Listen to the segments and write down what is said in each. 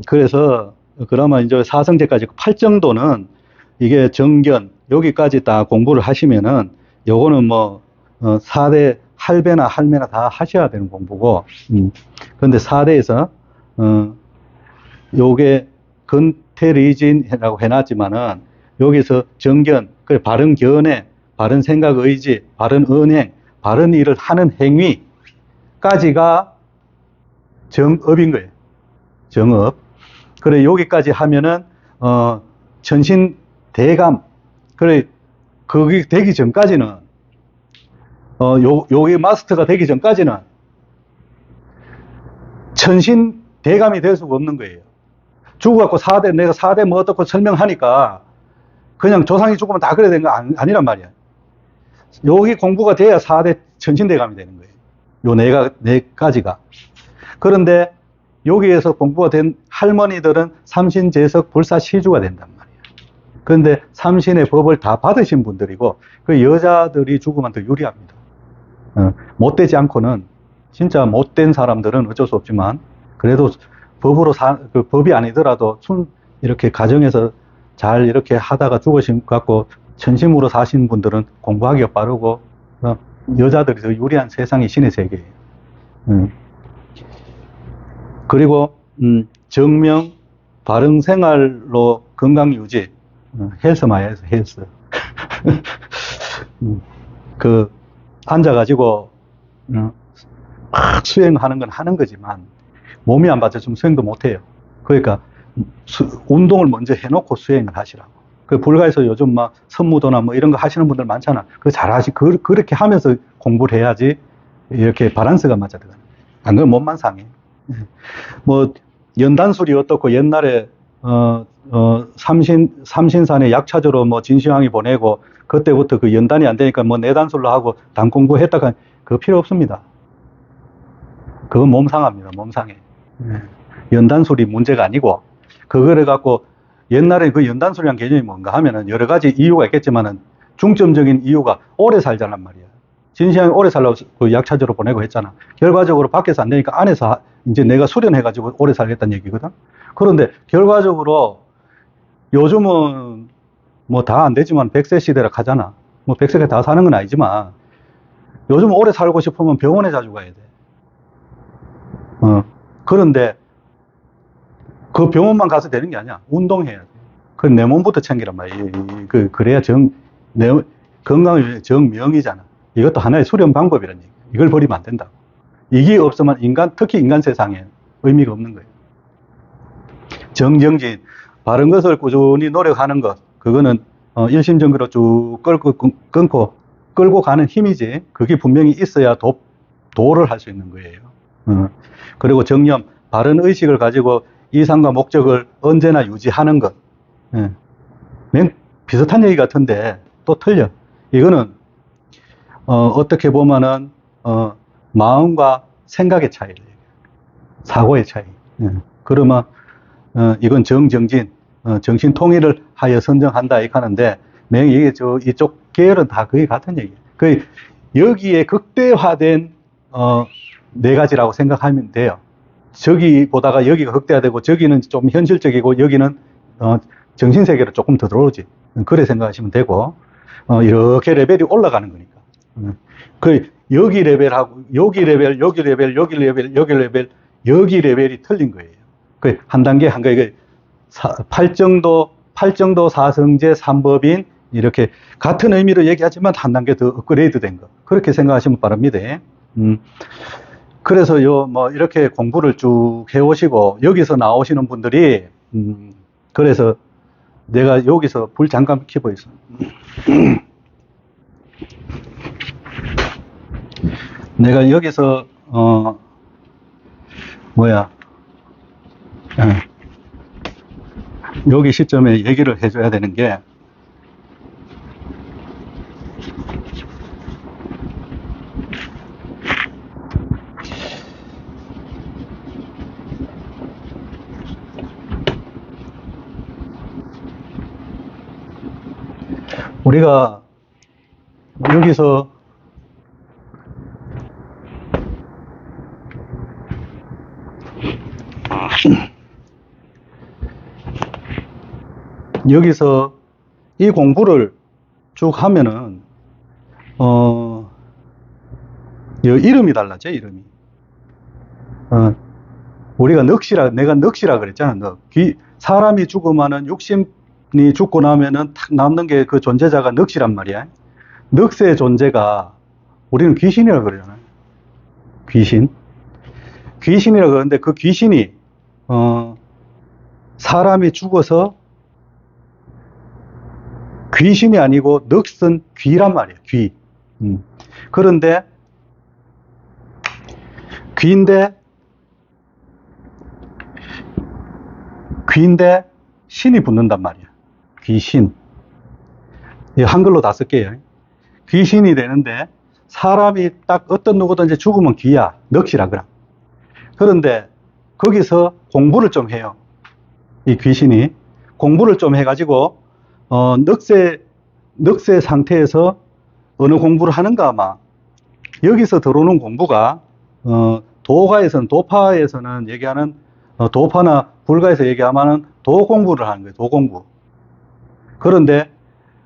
그래서 그러면 이제 사성제까지 8정도는 이게 정견 여기까지 딱 공부를 하시면은 요거는 뭐 4대 할배나 할매나 다 하셔야 되는 공부고 그런데 4대에서 요게 근태리진이라고 해놨지만은 여기서 정견, 그 바른 견해, 바른 생각 의지, 바른 언행, 바른 일을 하는 행위까지가 정업인 거예요. 정업. 그래 여기까지 하면은 천신 대감. 그래 그게 되기 전까지는 요게 마스터가 되기 전까지는 천신 대감이 될 수가 없는 거예요. 죽어갖고 4대 내가 4대 뭐 어떻고 설명하니까 그냥 조상이 죽으면 다 그래야 되는 거 아니란 말이야. 여기 공부가 돼야 4대 천신대감이 되는 거예요. 요 네 가지가. 그런데 여기에서 공부가 된 할머니들은 삼신제석 불사시주가 된단 말이에요. 그런데 삼신의 법을 다 받으신 분들이고 그 여자들이 죽으면 더 유리합니다. 못되지 않고는 진짜 못된 사람들은 어쩔 수 없지만 그래도 법으로 그 법이 아니더라도 이렇게 가정에서 잘 이렇게 하다가 죽으신 갖고 천심으로 사신 분들은 공부하기가 빠르고 여자들이 더 유리한 세상이 신의 세계예요. 그리고 정명 바른 생활로 건강 유지 헬스 많이 해서 헬스 그 앉아가지고 막 수행하는 건 하는 거지만 몸이 안 받쳐주면 수행도 못해요. 그러니까 운동을 먼저 해놓고 수행을 하시라고. 그 불가에서 요즘 막 선무도나 뭐 이런 거 하시는 분들 많잖아. 그거 잘하시 그렇게 하면서 공부를 해야지 이렇게 밸런스가 맞아 들어가는. 안 그러면 몸만 상해. 뭐 연단술이 어떻고 옛날에 삼신산에 약차주로 뭐 진시황이 보내고 그때부터 그 연단이 안 되니까 뭐 내단술로 하고 단 공부했다가 그거 필요 없습니다. 그건 몸 상합니다. 몸 상해. 연단술이 문제가 아니고 그거를 갖고 옛날에 그 연단술이란 개념이 뭔가 하면은 여러 가지 이유가 있겠지만은 중점적인 이유가 오래 살자란 말이야. 진시황이 오래 살라고 그 약차주로 보내고 했잖아. 결과적으로 밖에서 안 되니까 안에서 이제 내가 수련해가지고 오래 살겠다는 얘기거든. 그런데 결과적으로 요즘은 뭐 다 안 되지만 100세 시대라 하잖아. 뭐 100세가 다 사는 건 아니지만 요즘 오래 살고 싶으면 병원에 자주 가야 돼. 그런데 그 병원만 가서 되는 게 아니야. 운동해야 돼. 그 내 몸부터 챙기란 말이야. 그래야 건강이 정명이잖아. 이것도 하나의 수련 방법이란 얘기야. 이걸 버리면 안 된다고. 이게 없으면 특히 인간 세상에 의미가 없는 거예요. 정정진, 바른 것을 꾸준히 노력하는 것, 그거는 일심전결로 쭉 끌고 가는 힘이지. 그게 분명히 있어야 도를 할 수 있는 거예요. 그리고 정념, 바른 의식을 가지고 이상과 목적을 언제나 유지하는 것. 비슷한 얘기 같은데 또 틀려. 이거는 어떻게 보면은 마음과 생각의 차이를 얘기해요. 사고의 차이. 그러면 이건 정정진, 정신 통일을 하여 선정한다 이렇게 하는데 이게 이쪽 계열은 다 거의 같은 얘기예요. 여기에 극대화된 네 가지라고 생각하면 돼요. 저기 보다가 여기가 극대화되고 저기는 좀 현실적이고 여기는 정신세계로 조금 더 들어오지. 그래 생각하시면 되고 이렇게 레벨이 올라가는 거니까. 여기 레벨하고 여기 레벨, 여기 레벨, 여기 레벨, 여기 레벨, 여기 레벨이 틀린 거예요. 한 단계 한 거, 8정도 사성제 3법인 이렇게 같은 의미로 얘기하지만 한 단계 더 업그레이드 된 거. 그렇게 생각하시면 바랍니다. 그래서 뭐 이렇게 공부를 쭉 해오시고 여기서 나오시는 분들이 그래서 내가 여기서 불 잠깐 켜고 있어. 내가 여기서 여기 시점에 얘기를 해줘야 되는 게 우리가 여기서 여기서 이 공부를 쭉 하면은, 이름이 달라져, 이름이. 우리가 내가 넋이라 그랬잖아, 넋. 사람이 죽으면은 육신이 죽고 나면은 탁 남는 게 그 존재자가 넋이란 말이야. 넋의 존재가 우리는 귀신이라고 그러잖아요. 귀신이라고 그러는데 그 귀신이, 사람이 죽어서 귀신이 아니고 넋은 귀란 말이에요, 귀. 그런데 귀인데 신이 붙는단 말이야. 귀신. 한글로 다 쓸게요. 귀신이 되는데 사람이 딱 어떤 누구든지 죽으면 귀야. 넋이라 그래. 그런데 거기서 공부를 좀 해요. 이 귀신이 공부를 좀 해가지고 넋의 상태에서 어느 공부를 하는가 아마. 여기서 들어오는 공부가 도파에서는 얘기하는 도파나 불가에서 얘기하면 도 공부를 하는 거예요. 도 공부. 그런데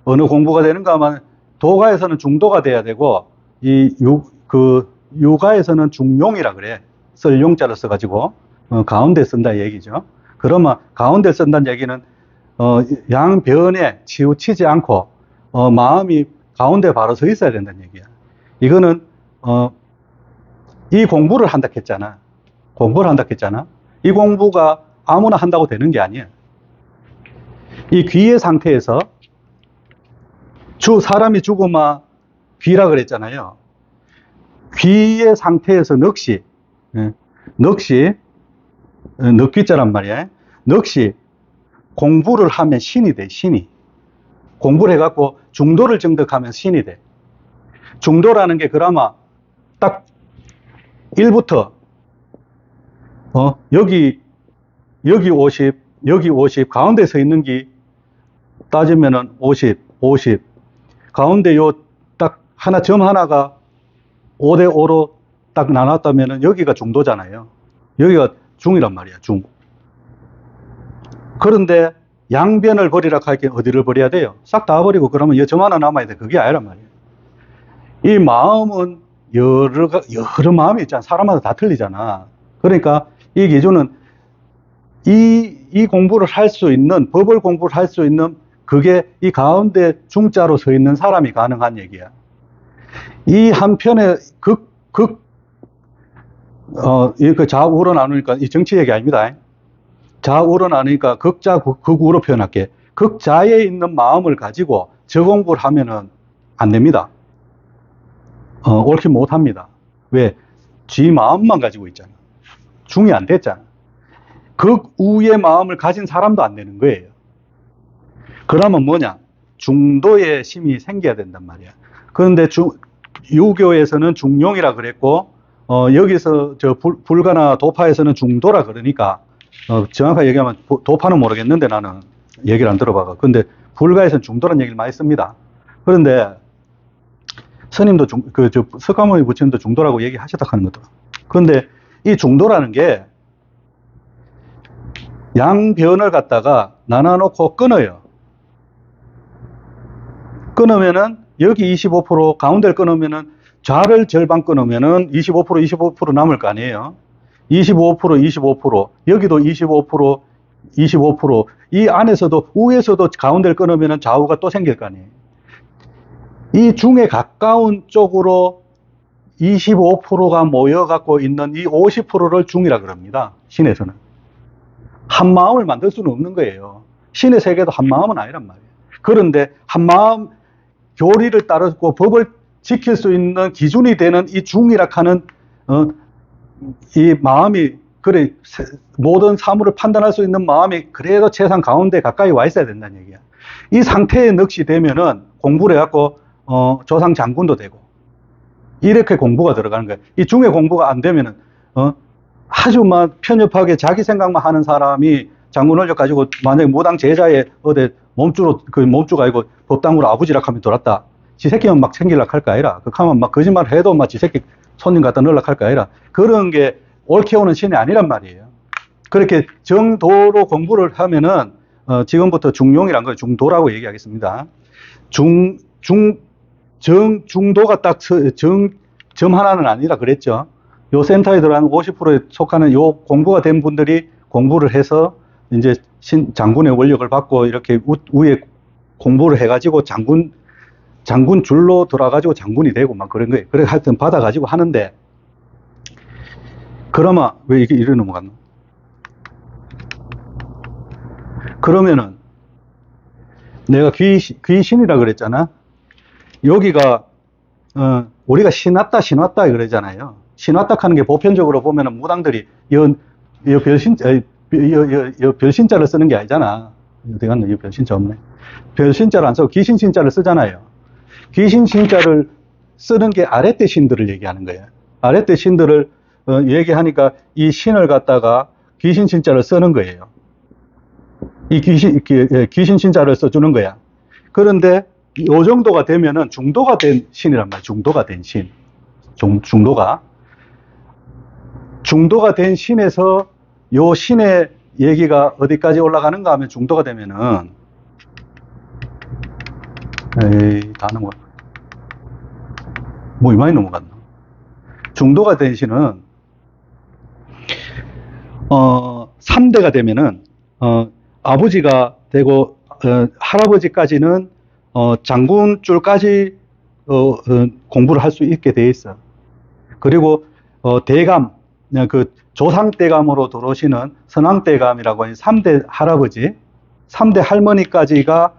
어느 공부가 되는가 하면 도가에서는 중도가 돼야 되고 유가에서는 중용이라 그래. 쓸 용자를 써가지고 가운데 쓴다 얘기죠. 그러면 가운데 쓴다는 얘기는 양변에 치우치지 않고 마음이 가운데 바로 서 있어야 된다는 얘기야. 이거는 이 공부를 한다 했잖아. 이 공부가 아무나 한다고 되는 게 아니야. 이 귀의 상태에서 사람이 죽으면 귀라 그랬잖아요. 귀의 상태에서 넋이 넋귀자란 말이야. 넋이 공부를 하면 신이 돼, 신이. 공부를 해갖고 중도를 정득하면 신이 돼. 중도라는 게 그나마 딱 1부터 여기 50, 여기 50, 가운데 서 있는 게 따지면은 50, 가운데 요 딱 점 하나가 5대5로 딱 나눴다면은 여기가 중도잖아요. 여기가 중이란 말이야, 중. 그런데 양변을 버리라 할게 어디를 버려야 돼요? 싹 다 버리고 그러면 점 하나 남아야 돼. 그게 아니란 말이에요. 이 마음은 여러 마음이 있잖아. 사람마다 다 틀리잖아. 그러니까 이 기준은 이 공부를 할 수 있는, 법을 공부를 할 수 있는 그게 이 가운데 중자로 서 있는 사람이 가능한 얘기야. 이 한편에 그 좌우로 나누니까 이 정치 얘기 아닙니다. 좌우로 나누니까 극자, 극우로 표현할게. 극자에 있는 마음을 가지고 저 공부를 하면은 안 됩니다. 옳게 못 합니다. 왜? 지 마음만 가지고 있잖아. 중이 안 됐잖아. 극우의 마음을 가진 사람도 안 되는 거예요. 그러면 뭐냐? 중도의 심이 생겨야 된단 말이야. 그런데 유교에서는 중용이라 그랬고, 여기서 불가나 도파에서는 중도라 그러니까, 정확하게 얘기하면 도파는 모르겠는데 나는 얘기를 안 들어봐가. 근데 불가에서는 중도란 얘기를 많이 씁니다. 그런데 스님도 석가모니 부처님도 중도라고 얘기하셨다 하는 것도. 그런데 이 중도라는 게 양변을 갖다가 나눠놓고 끊어요. 끊으면은 여기 25%, 가운데를 끊으면은 좌를 절반 끊으면은 25% 남을 거 아니에요. 25%, 여기도 25%, 이 안에서도, 우에서도 가운데를 끊으면은 좌우가 또 생길 거 아니에요. 이 중에 가까운 쪽으로 25%가 모여갖고 있는 이 50%를 중이라 그럽니다. 신에서는. 한 마음을 만들 수는 없는 거예요. 신의 세계도 한 마음은 아니란 말이에요. 그런데 한 마음 교리를 따르고 법을 지킬 수 있는 기준이 되는 이 중이라 하는 이 마음이 그래 모든 사물을 판단할 수 있는 마음이 그래도 최상 가운데 가까이 와 있어야 된다는 얘기야. 이 상태에 넋이 되면은 공부를 해갖고 조상 장군도 되고 이렇게 공부가 들어가는 거야. 이 중의 공부가 안 되면은 아주 막 편협하게 자기 생각만 하는 사람이 장군 권력 가지고 만약에 무당 제자의 어디 몸주가 아니고 법당으로 아부지락 하면 돌았다. 지 새끼만 막 챙기려고 할 거 아니라. 하면 막 거짓말 해도 막 지 새끼 손님 갖다 넣으려고 할 거 아니라. 그런 게 옳게 오는 신이 아니란 말이에요. 그렇게 정도로 공부를 하면은 지금부터 중용이란 걸 중도라고 얘기하겠습니다. 중도가 딱 점 하나는 아니라 그랬죠. 요 센터에 들어간 50%에 속하는 요 공부가 된 분들이 공부를 해서 이제 장군의 권력을 받고 이렇게 위에 공부를 해가지고 장군 줄로 들어가지고 장군이 되고 막 그런 거예요. 그래 하여튼 받아가지고 하는데, 그러면 왜 이게 이래 넘어갔노? 그러면은 내가 귀신이라 그랬잖아. 여기가 우리가 신왔다 그러잖아요. 신왔다 하는 게 보편적으로 보면은 무당들이 별신자를 쓰는 게 아니잖아. 어디 갔나? 이 별신자 없네. 별신자를 안 쓰고 귀신신자를 쓰잖아요. 귀신신자를 쓰는 게 아랫대 신들을 얘기하는 거예요. 아랫대 신들을 얘기하니까 이 신을 갖다가 귀신신자를 쓰는 거예요. 이 귀신신자를 써주는 거야. 그런데 요 정도가 되면은 중도가 된 신이란 말이야. 중도가 된 신. 중도가 된 신에서 요 신의 얘기가 어디까지 올라가는가 하면 중도가 되면은, 다 넘어갔다. 뭐 이만히 넘어갔나? 중도가 된 신은, 3대가 되면은, 아버지가 되고, 할아버지까지는, 장군줄까지, 공부를 할 수 있게 돼 있어. 그리고, 대감, 그 조상대감으로 들어오시는 선왕대감이라고 하는 3대 할아버지, 3대 할머니까지가,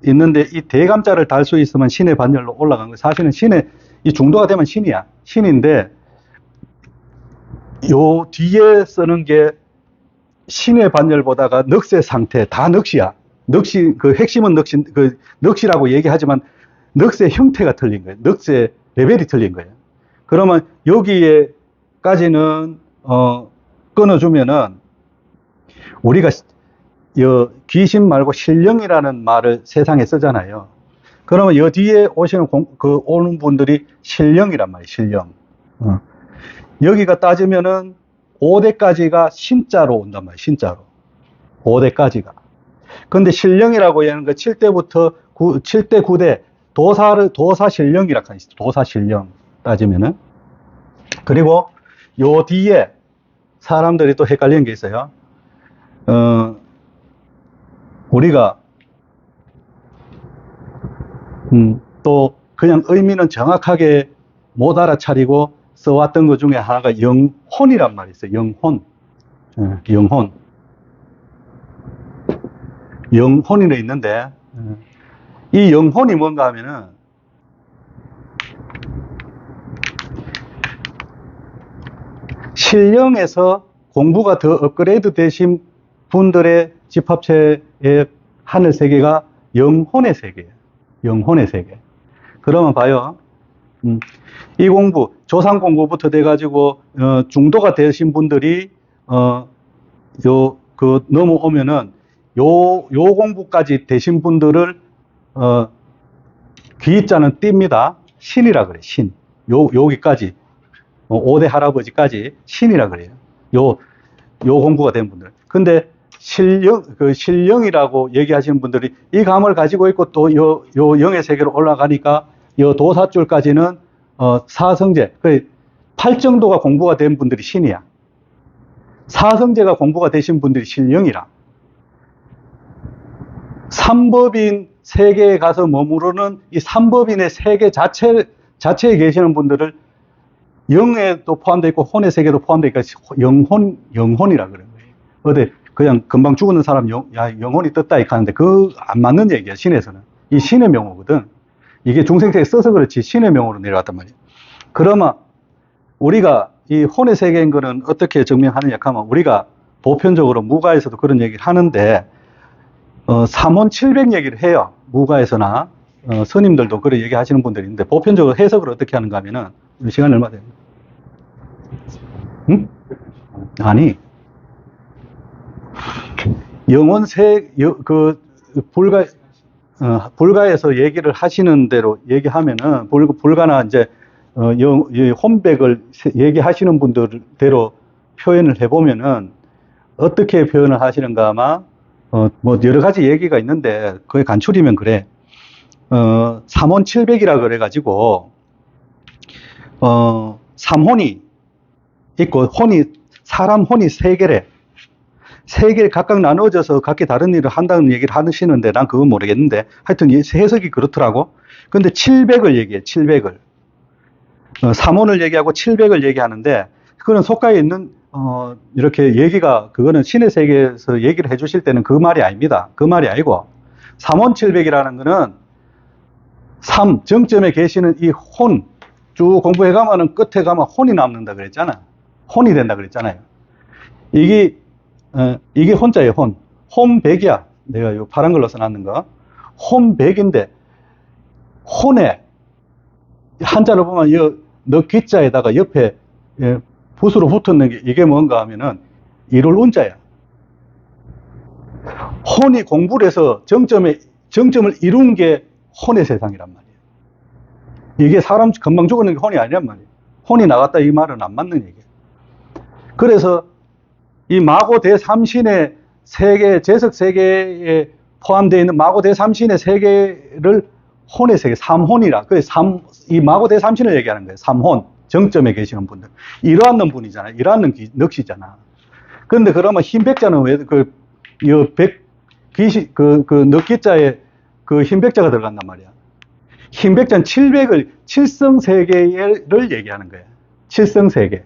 있는데 이 대감자를 달 수 있으면 신의 반열로 올라간 거예요. 사실은 이 중도가 되면 신이야. 신인데, 요 뒤에 쓰는 게 신의 반열보다가 넋의 상태, 다 넋이야. 그 핵심은 넋이라고 얘기하지만 넋의 형태가 틀린 거예요. 넋의 레벨이 틀린 거예요. 그러면 여기에까지는, 끊어주면은, 우리가 귀신 말고 신령이라는 말을 세상에 쓰잖아요. 그러면 여 뒤에 오는 분들이 신령이란 말이에요. 신령. 여기가 따지면은 5대까지가 신자로 온단 말이에요. 신자로. 5대까지가. 근데 신령이라고 하는 거 7대부터 7대 9대 도사 신령이라고 하죠. 도사 신령 따지면은. 그리고 요 뒤에 사람들이 또 헷갈리는 게 있어요. 우리가 또 그냥 의미는 정확하게 못 알아차리고 써왔던 것 중에 하나가 영혼이란 말이 있어요. 영혼. 영혼. 영혼이 있는데, 이 영혼이 뭔가 하면은, 신령에서 공부가 더 업그레이드 되신 분들의 집합체의 하늘 세계가 영혼의 세계예요. 영혼의 세계. 그러면 봐요. 이 공부, 조상 공부부터 돼가지고, 중도가 되신 분들이, 넘어오면은, 요 공부까지 되신 분들을, 귀자는 띱니다. 신이라 그래, 신. 여기까지. 5대 할아버지까지 신이라 그래요. 요 공부가 된 분들. 근데, 신령이라고 얘기하시는 분들이 이 감을 가지고 있고 또 요 영의 세계로 올라가니까 요 도사줄까지는 사성제, 그 8정도가 공부가 된 분들이 신이야. 사성제가 공부가 되신 분들이 신령이라. 삼법인 세계에 가서 머무르는 이 삼법인의 세계 자체에 계시는 분들을 영에도 포함되어 있고 혼의 세계도 포함되어 있고 영혼이라 그런 거예요. 어디 그냥 금방 죽는 사람 영혼이 떴다 이렇게 하는데 그 안 맞는 얘기야. 신에서는. 이 신의 명호거든. 이게 중생세에 써서 그렇지 신의 명호로 내려왔단 말이야. 그러면 우리가 이 혼의 세계인 거는 어떻게 증명하느냐 하면 우리가 보편적으로 무가에서도 그런 얘기를 하는데 삼원칠백 얘기를 해요. 무가에서나 스님들도 그런 얘기 하시는 분들이 있는데 보편적으로 해석을 어떻게 하는가 하면은 시간이 얼마 돼요? 응? 아니 불가에서 얘기를 하시는 대로 얘기하면은, 불가나 이제, 혼백을 얘기하시는 분들대로 표현을 해보면은, 어떻게 표현을 하시는가 아마, 뭐 여러 가지 얘기가 있는데 그게 간추리면 그래. 삼혼 700이라 그래가지고 삼혼이 있고 사람 혼이 세 개래. 세 개 각각 나누어져서 각기 다른 일을 한다는 얘기를 하시는데 난 그건 모르겠는데 하여튼 해석이 그렇더라고. 근데 700을 얘기해. 700을. 삼혼을 얘기하고 700을 얘기하는데 그거는 속가에 있는 이렇게 얘기가 그거는 신의 세계에서 얘기를 해주실 때는 그 말이 아닙니다. 그 말이 아니고 삼혼 700이라는 거는 삼 정점에 계시는 이 혼 쭉 공부해 가면은 끝에 가면 혼이 남는다 그랬잖아. 혼이 된다 그랬잖아요. 이게 혼자예요. 혼백이야. 내가 요 파란 걸로 써놨는 거. 혼백인데 혼에 한자를 보면 너 귀자에다가 옆에 붓으로 붙었는 게 이게 뭔가 하면은 이룰 운자야. 혼이 공부를 해서 정점을 이룬 게 혼의 세상이란 말이에요. 이게 사람 금방 죽었는 게 혼이 아니란 말이에요. 혼이 나갔다 이 말은 안 맞는 얘기예요. 그래서 이 마고 대삼신의 세계, 재석 세계에 포함되어 있는 마고 대삼신의 세계를 혼의 세계, 삼혼이라. 그래서 이 마고 대삼신을 얘기하는 거예요. 삼혼, 정점에 계시는 분들. 일어나는 분이잖아요. 일어나는 넋이잖아. 그런데 그러면 흰백자는 왜, 넋기자에 그 흰백자가 들어간단 말이야. 흰백자는 700을, 칠성세계를 얘기하는 거예요. 칠성세계.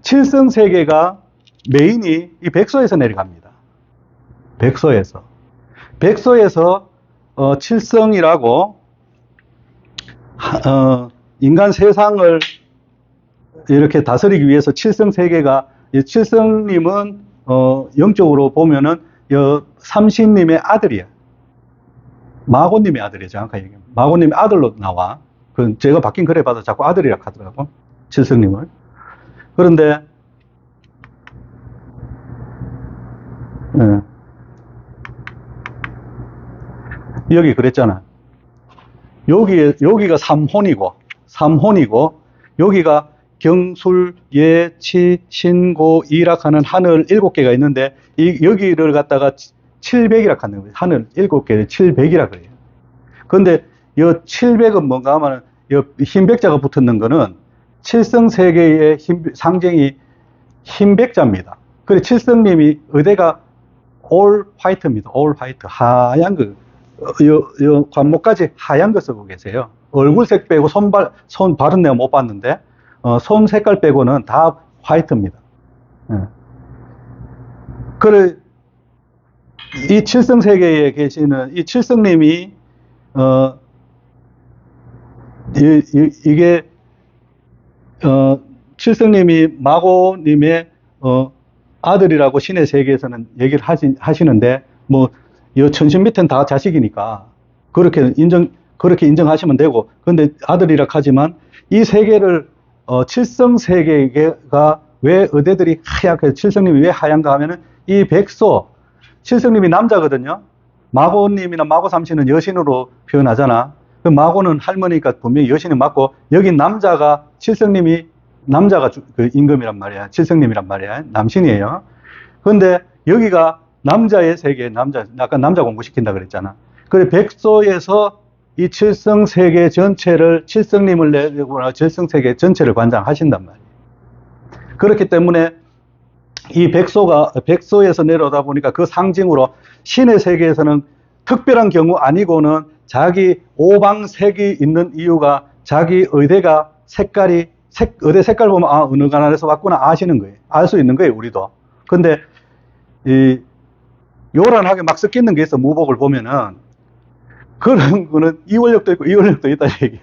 칠성세계가 메인이 이 백소에서 내려갑니다. 백소에서. 칠성이라고, 인간 세상을 이렇게 다스리기 위해서 칠성세계가, 칠성님은, 영적으로 보면은, 삼신님의 아들이야. 마고님의 아들이에요, 정확하게 얘기하면. 마고님의 아들로 나와. 제가 바뀐 글에 봐도 자꾸 아들이라 하더라고. 칠성님을. 그런데, 여기 그랬잖아. 여기가 삼혼이고, 여기가 경술, 예치, 신고, 이락하는 하늘 7개가 있는데, 여기를 갖다가 700이라 하는 거예요. 하늘 7개를 700이라 그래요. 그런데 이 700은 뭔가 하면은, 흰백자가 붙는 거는 칠성세계의 상징이 흰백자입니다. 그리고 칠성님이 의대가 올 화이트입니다. 올 화이트. 하얀 거. 관목까지 하얀 거 쓰고 계세요. 얼굴색 빼고 손발은 내가 못 봤는데, 손 색깔 빼고는 다 화이트입니다. 그래, 이 칠성세계에 계시는 이 칠성님이, 칠성님이 마고님의, 아들이라고 신의 세계에서는 얘기를 하시는데, 뭐, 천신 밑엔 다 자식이니까, 그렇게 인정하시면 되고, 근데 아들이라 하지만, 이 세계를, 칠성 세계가 왜 의대들이 하얗게, 칠성님이 왜 하얀가 하면은, 이 백소, 칠성님이 남자거든요. 마고님이나 마고삼신은 여신으로 표현하잖아. 그 마고는 할머니니까 분명히 여신이 맞고, 여기 남자가, 칠성님이, 남자가 그 임금이란 말이야. 칠성님이란 말이야. 남신이에요. 그런데 여기가 남자의 세계, 아까 남자 공부시킨다 그랬잖아. 그래, 백소에서 이 칠성 세계 전체를, 칠성님을 내거나 칠성 세계 전체를 관장하신단 말이에요. 그렇기 때문에 이 백소에서 내려오다 보니까 그 상징으로 신의 세계에서는 특별한 경우 아니고는 자기 오방색이 있는 이유가 자기 의대가 의대 색깔 보면 어느 나라에서 왔구나 아시는 거예요. 알 수 있는 거예요, 우리도. 근데 요란하게 막 섞이는 게 있어, 무복을 보면은. 그런 거는 이 원력도 있고 이 원력도 있다는 얘기야.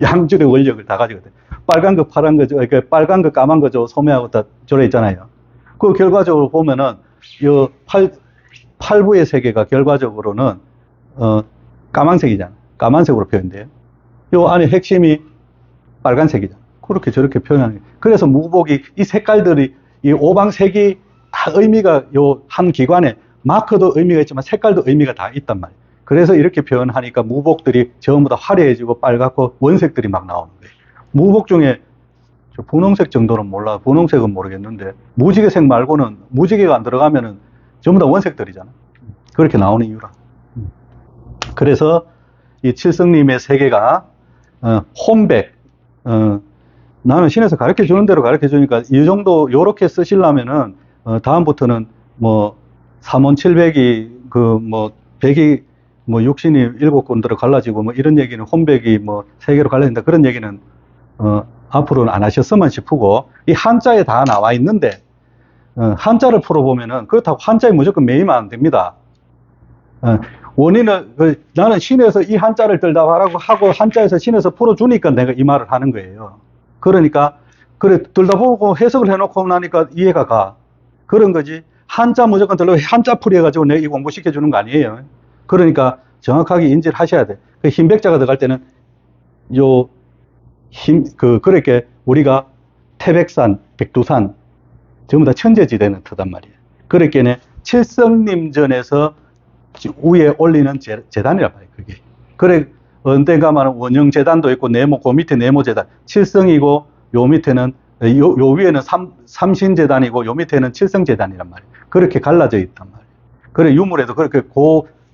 양줄의 원력을 다 가지고 있대. 빨간 거, 파란 거, 그러니까 빨간 거, 까만 거, 소매하고 다 저래 있잖아요. 그 결과적으로 보면은, 팔부의 세계가 결과적으로는, 까만색이잖아. 까만색으로 표현돼요. 요 안에 핵심이 빨간색이잖아. 그렇게 저렇게 표현하는 거예요. 그래서 무복이, 이 색깔들이, 이 오방색이 다 의미가 한 기관에 마크도 의미가 있지만 색깔도 의미가 다 있단 말이에요. 그래서 이렇게 표현하니까 무복들이 전부 다 화려해지고 빨갛고 원색들이 막 나오는 거예요. 무복 중에 분홍색 정도는 몰라. 분홍색은 모르겠는데 무지개색 말고는 무지개가 안 들어가면은 전부 다 원색들이잖아. 그렇게 나오는 이유라. 그래서 이 칠성님의 세계가 혼백, 나는 신에서 가르쳐 주는 대로 가르쳐 주니까 이 정도 요렇게 쓰시려면은 다음부터는 뭐 삼원칠백이 뭐 백이 뭐 육신이 7군데로 갈라지고 뭐 이런 얘기는 혼백이 뭐 3개로 갈라진다 그런 얘기는 앞으로는 안 하셨으면 싶고, 이 한자에 다 나와 있는데 한자를 풀어보면은 그렇다고 한자에 무조건 매이면 안 됩니다. 원인은 나는 신에서 이 한자를 들다 하고 한자에서 신에서 풀어주니까 내가 이 말을 하는 거예요. 그러니까 그래 들다 보고 해석을 해놓고 나니까 이해가 가. 그런 거지. 한자 무조건 들러 한자 풀이 해가지고 내가 이 공부 시켜주는 거 아니에요. 그러니까 정확하게 인지를 하셔야 돼. 그 흰백자가 들어갈 때는 그렇게 우리가 태백산, 백두산 전부 다 천재지대는 터단 말이에요. 그렇게는 칠성림전에서 위에 올리는 재단이란 말이에요, 그게. 그래, 언젠가만은 원형재단도 있고, 그 밑에 네모재단. 칠성이고, 요 밑에는, 요 위에는 삼신재단이고, 요 밑에는 칠성재단이란 말이에요. 그렇게 갈라져 있단 말이에요. 그래, 유물에도 그렇게,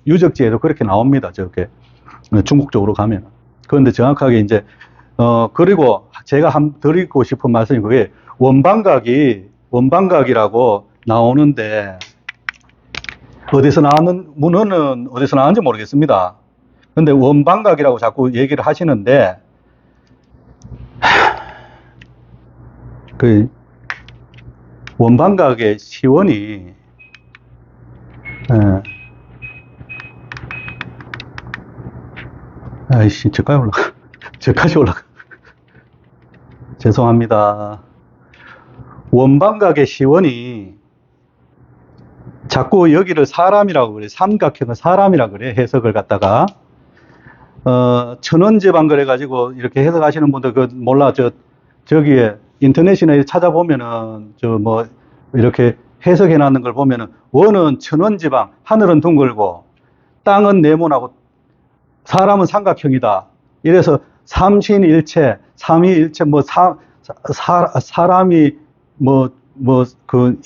유적지에도 그렇게 나옵니다, 저게. 중국 쪽으로 가면. 그런데 정확하게 이제, 그리고 제가 드리고 싶은 말씀이 그게, 원방각이라고 나오는데, 어디서 나왔는 문헌은 어디서 나왔는지 모르겠습니다. 근데 원방각이라고 자꾸 얘기를 하시는데, 그 원방각의 시원이 아이씨 저까지 올라가 저까지 올라가 죄송합니다. 원방각의 시원이 자꾸 여기를 사람이라고 그래. 삼각형을 사람이라고 그래. 해석을 갖다가. 천원제방 그래가지고 이렇게 해석하시는 분들 몰라. 저기에 인터넷이나 찾아보면은, 이렇게 해석해 놨는 걸 보면은, 원은 천원지방, 하늘은 둥글고, 땅은 네모나고, 사람은 삼각형이다. 이래서 삼신일체, 삼위일체, 사람이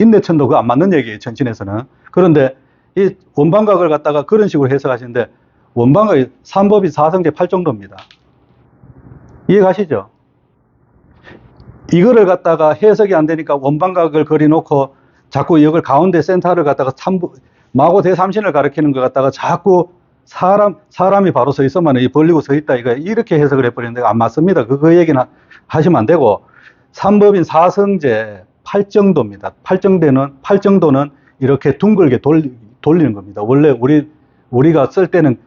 인내천도 그거 안 맞는 얘기예요, 전신에서는. 그런데 이 원방각을 갖다가 그런 식으로 해석하시는데, 원방각이 삼법이 사성제 8정도입니다. 이해가시죠? 이거를 갖다가 해석이 안 되니까 원방각을 그려놓고 자꾸 이걸 가운데 센터를 갖다가 마고 대삼신을 가리키는 것 갖다가 자꾸 사람이 바로 서 있으면 벌리고 서 있다. 이렇게 해석을 해버리는데 안 맞습니다. 그 얘기는 하시면 안 되고, 삼법인 사성제 8정도입니다. 8정도는 이렇게 둥글게 돌리는 겁니다. 원래 우리가 쓸 때는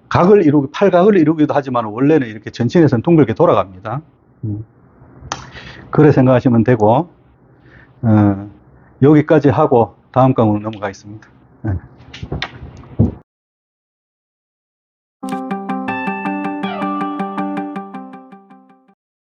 팔각을 이루기도 하지만 원래는 이렇게 전신에서는 둥글게 돌아갑니다. 그래 생각하시면 되고, 여기까지 하고 다음 강으로 넘어가겠습니다.